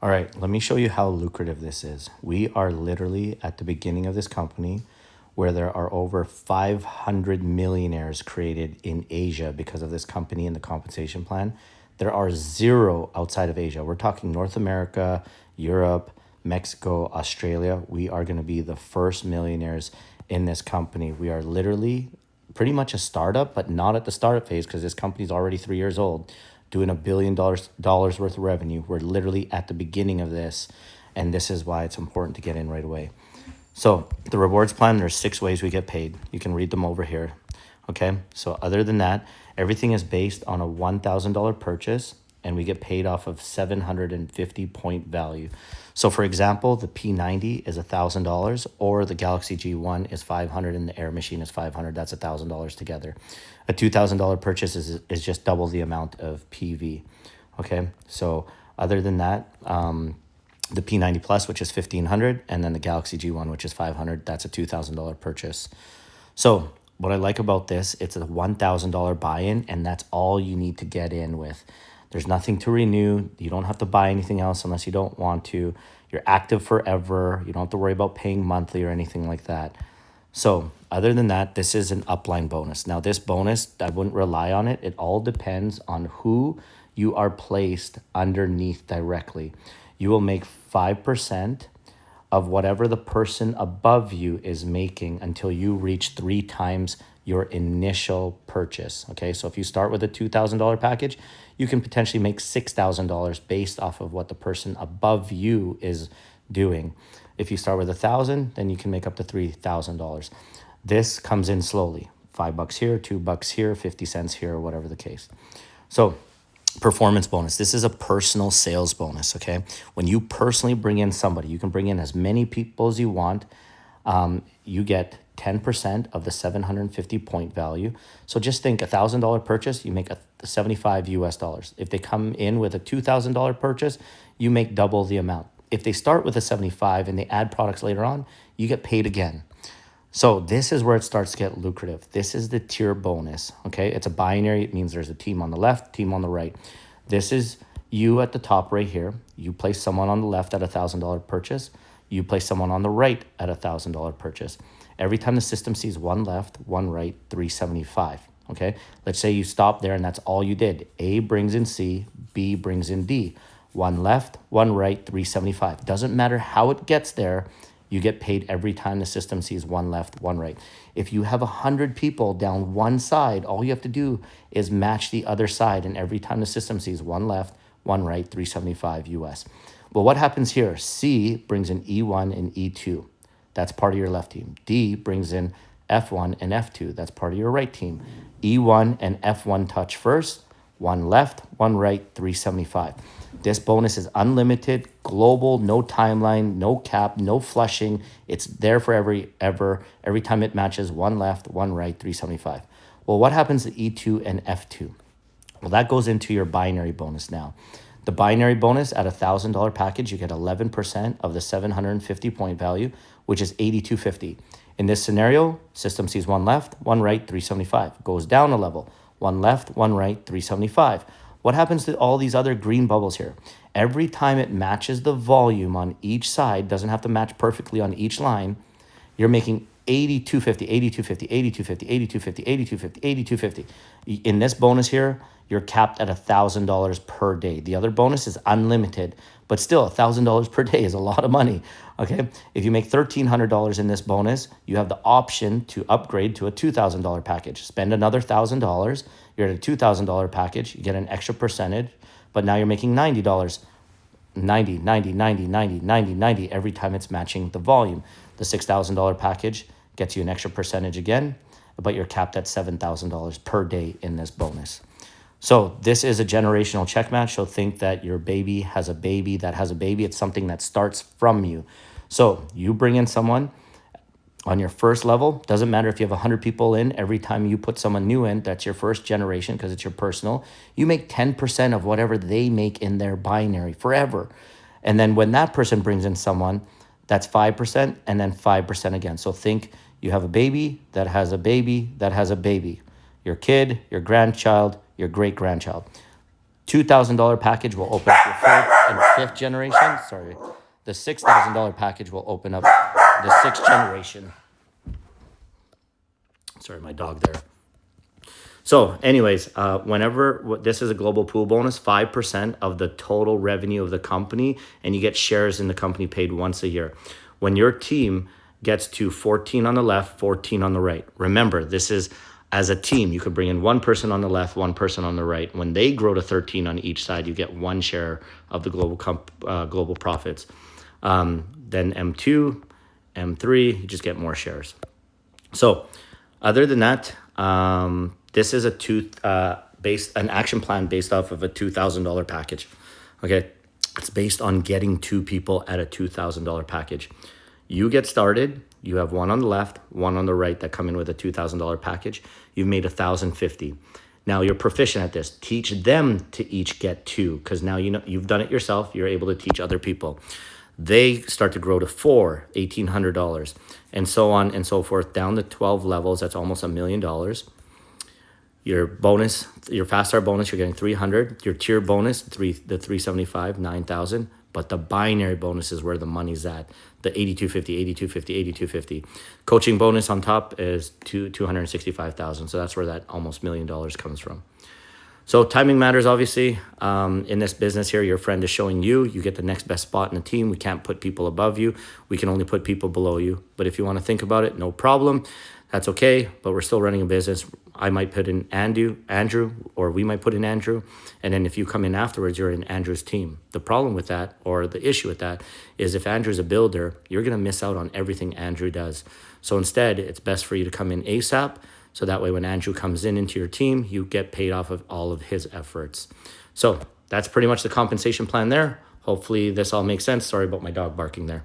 All right, let me show you how lucrative this is. We are literally at the beginning of this company where there are over 500 millionaires created in Asia because of this company and the compensation plan. There are zero outside of Asia. We're talking North America, Europe, Mexico, Australia. We are going to be the first millionaires in this company. We are literally pretty much a startup, but not at the startup phase because this company's already 3 years old, doing $1 billion worth of revenue. We're literally at the beginning of this, and this is why it's important to get in right away. So the rewards plan, there's 6 ways we get paid. You can read them over here. Okay, so other than that, everything is based on a $1,000 purchase, and we get paid off of 750 point value. So for example, the P90 is $1,000, or the Galaxy G1 is 500, and the Air Machine is 500. That's $1,000 together. A $2,000 purchase is just double the amount of PV. Okay, so other than that, the P90 Plus, which is 1,500, and then the Galaxy G1, which is 500. That's a $2,000 purchase. So what I like about this, it's a $1,000 buy-in, and that's all you need to get in with. There's nothing to renew. You don't have to buy anything else unless you don't want to. You're active forever. You don't have to worry about paying monthly or anything like that. So other than that, this is an upline bonus. Now this bonus, I wouldn't rely on it. It all depends on who you are placed underneath directly. You will make 5% of whatever the person above you is making until you reach 3 times your initial purchase. Okay, so if you start with a $2,000 package, you can potentially make $6,000 based off of what the person above you is doing. If you start with 1,000, then you can make up to $3,000. This comes in slowly, $5 here, $2 here, 50 cents here, or whatever the case. So performance bonus. This is a personal sales bonus, okay? When you personally bring in somebody, you can bring in as many people as you want. You get 10% of the 750 point value. So just think $1,000 purchase, you make a 75 US dollars. If they come in with a $2,000 purchase, you make double the amount. If they start with a 75 and they add products later on, you get paid again. So this is where it starts to get lucrative. This is the tier bonus, okay? It's a binary. It means there's a team on the left, team on the right. This is you at the top right here. You place someone on the left at $1,000 purchase. You place someone on the right at $1,000 purchase. Every time the system sees one left, one right, 375, okay? Let's say you stop there and that's all you did. A brings in C, B brings in D. One left, one right, 375. Doesn't matter how it gets there. You get paid every time the system sees one left, one right. If you have 100 people down one side, all you have to do is match the other side. And every time the system sees one left, one right, 375 US. Well, what happens here? C brings in E1 and E2. That's part of your left team. D brings in F1 and F2. That's part of your right team. E1 and F1 touch first. One left, one right, 375. This bonus is unlimited, global, no timeline, no cap, no flushing. It's there for every time it matches one left, one right, 375. Well, what happens to E2 and F2? Well, that goes into your binary bonus now. The binary bonus at $1,000 package, you get 11% of the 750 point value, which is 8250. In this scenario, system sees one left, one right, 375. Goes down a level. One left, one right, 375. What happens to all these other green bubbles here? Every time it matches the volume on each side, doesn't have to match perfectly on each line, you're making 8250, 8250, 8250, 8250, 8250, 8250. In this bonus here, you're capped at $1,000 per day. The other bonus is unlimited, but still $1,000 per day is a lot of money. Okay, if you make $1,300 in this bonus, you have the option to upgrade to a $2,000 package. Spend another $1,000. You're at a $2,000 package. You get an extra percentage, but now you're making $90. 90, 90, 90, 90, 90, 90 every time it's matching the volume. The $6,000 package gets you an extra percentage again, but you're capped at $7,000 per day in this bonus. So this is a generational check match. So think that your baby has a baby that has a baby. It's something that starts from you. So you bring in someone on your first level. Doesn't matter if you have 100 people in. Every time you put someone new in, that's your first generation because it's your personal. You make 10% of whatever they make in their binary forever. And then when that person brings in someone, that's 5% and then 5% again. So think you have a baby that has a baby that has a baby. Your kid, your grandchild, your great-grandchild. $2,000 package will open up your fourth and fifth generation. Sorry. The $6,000 package will open up the sixth generation. Sorry, my dog there. So anyways, whenever this is a global pool bonus, 5% of the total revenue of the company, and you get shares in the company paid once a year. When your team gets to 14 on the left, 14 on the right. Remember, this is as a team. You could bring in one person on the left, one person on the right. When they grow to 13 on each side, you get one share of the global profits. Then M2, M3, you just get more shares. So other than that, this is an action plan based off of a $2,000 package. Okay, it's based on getting two people at a $2,000 package. You get started. You have one on the left, one on the right that come in with a $2,000 package. You've made $1,050. Now you're proficient at this. Teach them to each get two, because now you know you've done it yourself. You're able to teach other people. They start to grow to $4,000, $1,800, and so on and so forth down to 12 levels. That's almost $1 million. Your bonus, your fast start bonus, you're getting 300. Your tier bonus, the 375, 9,000. But the binary bonus is where the money's at. The 8250, 8250, 8250. Coaching bonus on top is 265,000. So that's where that almost $1 million comes from. So timing matters, obviously. In this business here, your friend is showing you. You get the next best spot in the team. We can't put people above you. We can only put people below you. But if you want to think about it, no problem. That's okay, but we're still running a business. I might put in Andrew, or we might put in Andrew. And then if you come in afterwards, you're in Andrew's team. The problem with that, or the issue with that, is if Andrew's a builder, you're going to miss out on everything Andrew does. So instead, it's best for you to come in ASAP. So that way when Andrew comes into your team, you get paid off of all of his efforts. So that's pretty much the compensation plan there. Hopefully this all makes sense. Sorry about my dog barking there.